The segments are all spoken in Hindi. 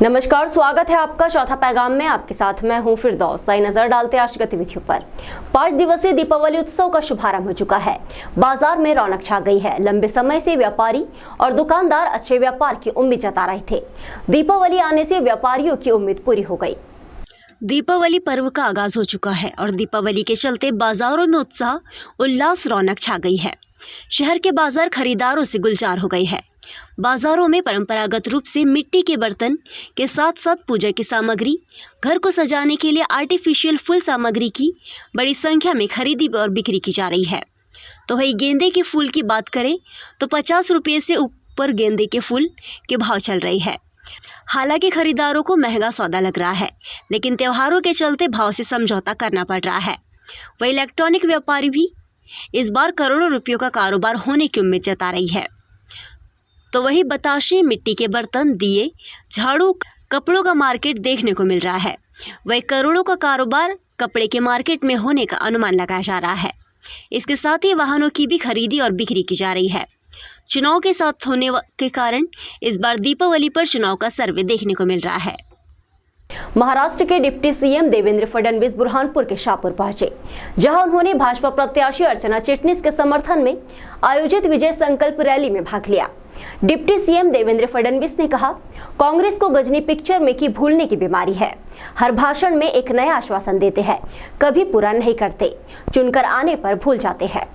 नमस्कार, स्वागत है आपका चौथा पैगाम में। आपके साथ मैं हूं फिरदौस। सही नजर डालते आज की गतिविधियों पर। 5 दिवसीय दीपावली उत्सव का शुभारंभ हो चुका है। बाजार में रौनक छा गई है। लंबे समय से व्यापारी और दुकानदार अच्छे व्यापार की उम्मीद जता रहे थे। दीपावली आने से व्यापारियों की उम्मीद पूरी हो गई। दीपावली पर्व का आगाज हो चुका है और दीपावली के चलते बाजारों में उत्साह, उल्लास, रौनक छा गई है। शहर के बाजार खरीदारों से गुलजार हो गए हैं। बाजारों में परंपरागत रूप से मिट्टी के बर्तन के साथ साथ पूजा की सामग्री, घर को सजाने के लिए आर्टिफिशियल फूल सामग्री की बड़ी संख्या में खरीदी और बिक्री की जा रही है। तो वही गेंदे के फूल की बात करें तो 50 रुपये से ऊपर गेंदे के फूल के भाव चल रही है। हालांकि खरीदारों को महंगा सौदा लग रहा है, लेकिन त्योहारों के चलते भाव से समझौता करना पड़ रहा है। वही इलेक्ट्रॉनिक व्यापारी भी इस बार करोड़ों रुपयों का कारोबार होने की उम्मीद जता रही है। तो वही बताशे, मिट्टी के बर्तन, दिए, झाड़ू, कपड़ों का मार्केट देखने को मिल रहा है। वही करोड़ों का कारोबार कपड़े के मार्केट में होने का अनुमान लगाया जा रहा है। इसके साथ ही वाहनों की भी खरीदी और बिक्री की जा रही है। चुनाव के साथ होने के कारण इस बार दीपावली पर चुनाव का सर्वे देखने को मिल रहा है। महाराष्ट्र के डिप्टी सीएम देवेंद्र फडणवीस बुरहानपुर के शाहपुर पहुंचे, जहां उन्होंने भाजपा प्रत्याशी अर्चना चिटनीस के समर्थन में आयोजित विजय संकल्प रैली में भाग लिया। डिप्टी सीएम देवेंद्र फडणवीस ने कहा, कांग्रेस को गजनी पिक्चर में की भूलने की बीमारी है। हर भाषण में एक नया आश्वासन देते हैं, कभी पूरा नहीं करते, चुनकर आने पर भूल जाते हैं।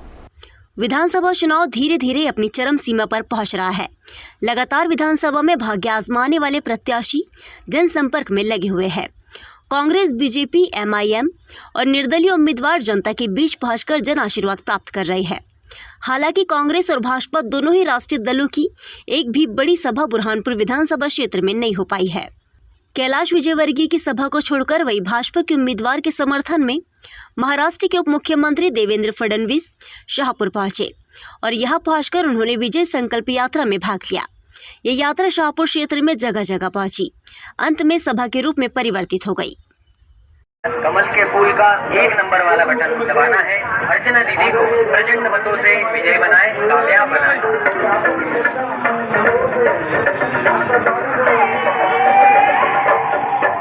विधानसभा चुनाव धीरे धीरे अपनी चरम सीमा पर पहुंच रहा है। लगातार विधानसभा में भाग्य आजमाने वाले प्रत्याशी जनसंपर्क में लगे हुए हैं। कांग्रेस, बीजेपी, एमआईएम और निर्दलीय उम्मीदवार जनता के बीच पहुंचकर जन आशीर्वाद प्राप्त कर रहे हैं। हालांकि कांग्रेस और भाजपा दोनों ही राष्ट्रीय दलों की एक भी बड़ी सभा बुरहानपुर विधानसभा क्षेत्र में नहीं हो पाई है। कैलाश विजयवर्गीय की सभा को छोड़कर वही भाजपा के उम्मीदवार के समर्थन में महाराष्ट्र के उप मुख्यमंत्री देवेंद्र फडणवीस शाहपुर पहुंचे और यहां पहुंचकर उन्होंने विजय संकल्प यात्रा में भाग लिया। ये यात्रा शाहपुर क्षेत्र में जगह जगह पहुंची, अंत में सभा के रूप में परिवर्तित हो गई। कमल के फूल का 1 नंबर वाला बटन दबाना है। अर्चना दीदी को प्रचंड मतों से विजय बनाए, कामयाब बनाए।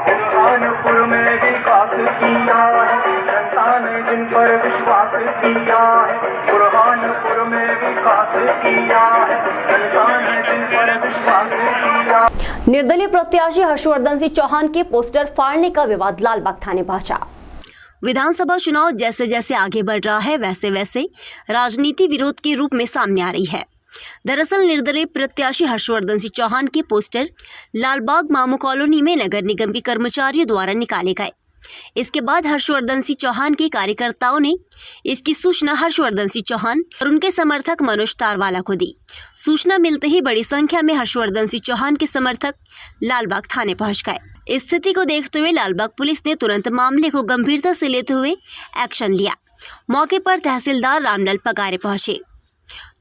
बुरहानपुर में विकास किया है, जनता ने जिन पर विश्वास किया है। बुरहानपुर में विकास किया है, जनता ने जिन पर विश्वास किया। निर्दलीय प्रत्याशी हर्षवर्धन सिंह चौहान के पोस्टर फाड़ने का विवाद लालबाग थाने पहुंचा। विधानसभा चुनाव जैसे जैसे आगे बढ़ रहा है, वैसे वैसे राजनीति विरोध के रूप में सामने आ रही है। दरअसल निर्दलीय प्रत्याशी हर्षवर्धन सिंह चौहान के पोस्टर लालबाग मामू कॉलोनी में नगर निगम के कर्मचारियों द्वारा निकाले गए। इसके बाद हर्षवर्धन सिंह चौहान के कार्यकर्ताओं ने इसकी सूचना हर्षवर्धन सिंह चौहान और उनके समर्थक मनोज तारवाला को दी। सूचना मिलते ही बड़ी संख्या में हर्षवर्धन सिंह चौहान के समर्थक लालबाग थाने पहुंच गए। स्थिति को देखते हुए लालबाग पुलिस ने तुरंत मामले को गंभीरता से लेते हुए एक्शन लिया। मौके पर तहसीलदार रामलाल पगारे पहुंचे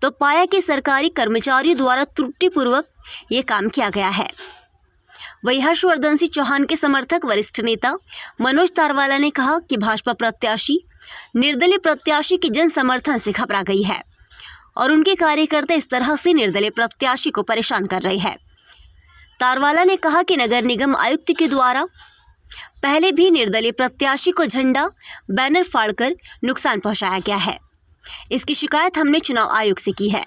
तो पाया कि सरकारी कर्मचारियों द्वारा त्रुटिपूर्वक ये काम किया गया है। वही हर्षवर्धन सिंह चौहान के समर्थक वरिष्ठ नेता मनोज तारवाला ने कहा कि भाजपा प्रत्याशी निर्दलीय प्रत्याशी की जन समर्थन से घबरा गई है और उनके कार्यकर्ता इस तरह से निर्दलीय प्रत्याशी को परेशान कर रहे हैं। तारवाला ने कहा कि नगर निगम आयुक्त के द्वारा पहले भी निर्दलीय प्रत्याशी को झंडा, बैनर फाड़कर नुकसान पहुंचाया गया है। इसकी शिकायत हमने चुनाव आयोग से की है,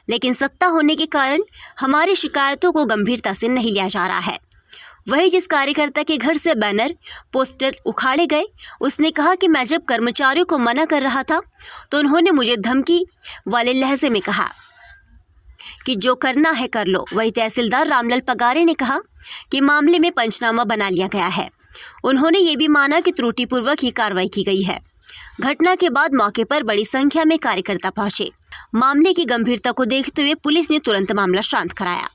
लेकिन सत्ता होने के कारण हमारी शिकायतों को गंभीरता से नहीं लिया जा रहा है। वही जिस कार्यकर्ता के घर से बैनर, पोस्टर उखाड़े गए, उसने कहा कि मैं जब कर्मचारियों को मना कर रहा था तो उन्होंने मुझे धमकी वाले लहजे में कहा कि जो करना है कर लो। वही तहसीलदार रामलाल पगारे ने कहा कि मामले में पंचनामा बना लिया गया है। उन्होंने ये भी माना कि त्रुटिपूर्वक ही कार्रवाई की गई है। घटना के बाद मौके पर बड़ी संख्या में कार्यकर्ता पहुंचे। मामले की गंभीरता को देखते हुए पुलिस ने तुरंत मामला शांत कराया।